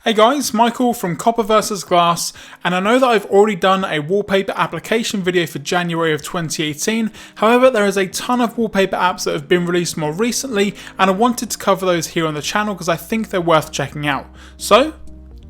Hey guys, Michael from Copper vs Glass, and I know that I've already done a wallpaper application video for January of 2018, however there is a ton of wallpaper apps that have been released more recently and I wanted to cover those here on the channel because I think they're worth checking out. So,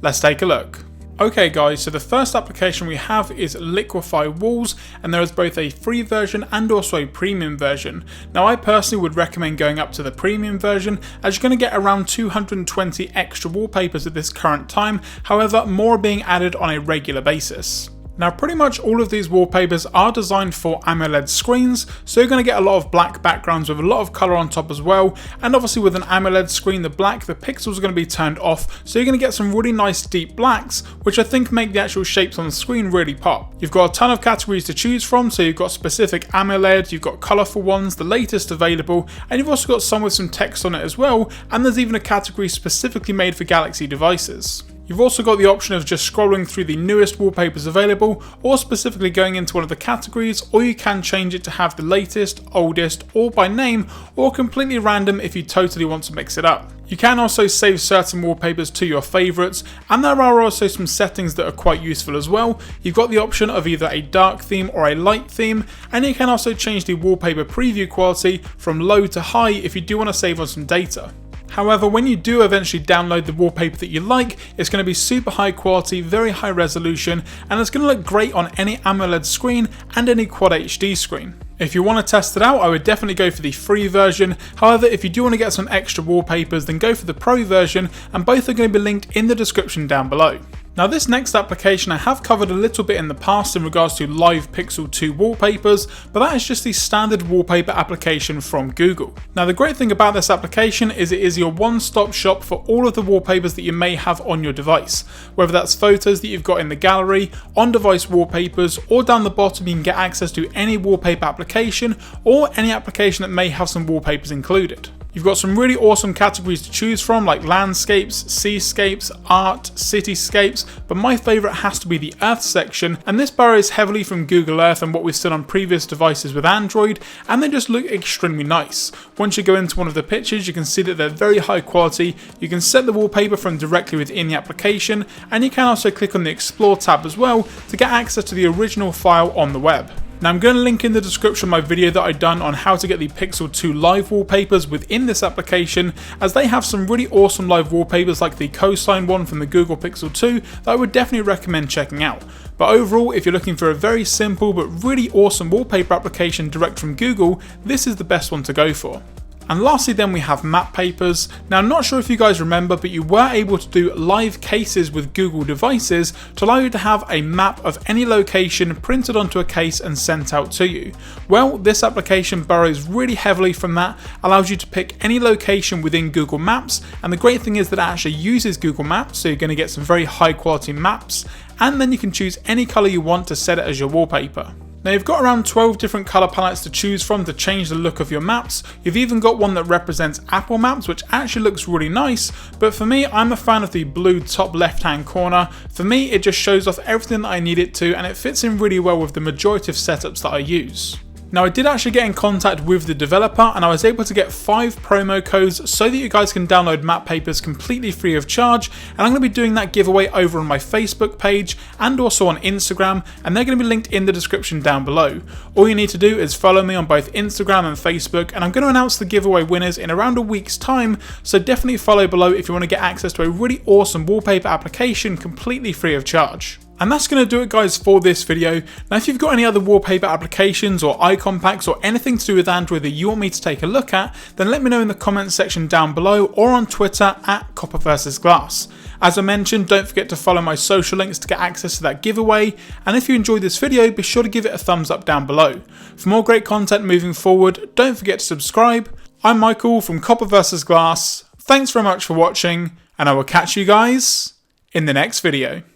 let's take a look. Okay guys, so the first application we have is Liquify Walls, and there is both a free version and also a premium version. Now I personally would recommend going up to the premium version as you're going to get around 220 extra wallpapers at this current time, however more are being added on a regular basis. Now pretty much all of these wallpapers are designed for AMOLED screens, so you're going to get a lot of black backgrounds with a lot of colour on top as well, and obviously with an AMOLED screen the pixels are going to be turned off, so you're going to get some really nice deep blacks, which I think make the actual shapes on the screen really pop. You've got a ton of categories to choose from, so you've got specific AMOLED, you've got colourful ones, the latest available, and you've also got some with some text on it as well, and there's even a category specifically made for Galaxy devices. You've also got the option of just scrolling through the newest wallpapers available, or specifically going into one of the categories, or you can change it to have the latest, oldest, or by name, or completely random if you totally want to mix it up. You can also save certain wallpapers to your favourites, and there are also some settings that are quite useful as well. You've got the option of either a dark theme or a light theme, and you can also change the wallpaper preview quality from low to high if you do want to save on some data. However, when you do eventually download the wallpaper that you like, it's going to be super high quality, very high resolution, and it's going to look great on any AMOLED screen and any Quad HD screen. If you want to test it out, I would definitely go for the free version. However, if you do want to get some extra wallpapers, then go for the pro version, and both are going to be linked in the description down below. Now this next application I have covered a little bit in the past in regards to Live Pixel 2 wallpapers, but that is just the standard wallpaper application from Google. Now the great thing about this application is it is your one-stop shop for all of the wallpapers that you may have on your device. Whether that's photos that you've got in the gallery, on-device wallpapers, or down the bottom you can get access to any wallpaper application or any application that may have some wallpapers included. You've got some really awesome categories to choose from like landscapes, seascapes, art, cityscapes, but my favourite has to be the Earth section, and this borrows heavily from Google Earth and what we've seen on previous devices with Android, and they just look extremely nice. Once you go into one of the pictures you can see that they're very high quality, you can set the wallpaper from directly within the application, and you can also click on the Explore tab as well to get access to the original file on the web. Now I'm going to link in the description my video that I've done on how to get the Pixel 2 live wallpapers within this application, as they have some really awesome live wallpapers like the coastline one from the Google Pixel 2 that I would definitely recommend checking out. But overall, if you're looking for a very simple but really awesome wallpaper application direct from Google, this is the best one to go for. And lastly then we have Wallpapers. Now I'm not sure if you guys remember, but you were able to do live cases with Google devices to allow you to have a map of any location printed onto a case and sent out to you. Well, this application borrows really heavily from that, allows you to pick any location within Google Maps, and the great thing is that it actually uses Google Maps, so you're going to get some very high quality maps, and then you can choose any colour you want to set it as your wallpaper. Now you've got around 12 different colour palettes to choose from to change the look of your maps. You've even got one that represents Apple Maps, which actually looks really nice, but for me I'm a fan of the blue top left hand corner. For me it just shows off everything that I need it to, and it fits in really well with the majority of setups that I use. Now I did actually get in contact with the developer and I was able to get 5 promo codes so that you guys can download Wallpapers completely free of charge, and I'm going to be doing that giveaway over on my Facebook page and also on Instagram, and they're going to be linked in the description down below. All you need to do is follow me on both Instagram and Facebook, and I'm going to announce the giveaway winners in around a week's time, so definitely follow below if you want to get access to a really awesome wallpaper application completely free of charge. And that's going to do it guys for this video. Now if you've got any other wallpaper applications or icon packs or anything to do with Android that you want me to take a look at, then let me know in the comments section down below or on Twitter at Copper vs Glass. As I mentioned, don't forget to follow my social links to get access to that giveaway, and if you enjoyed this video, be sure to give it a thumbs up down below. For more great content moving forward, don't forget to subscribe. I'm Michael from Copper vs Glass. Thanks very much for watching, and I will catch you guys in the next video.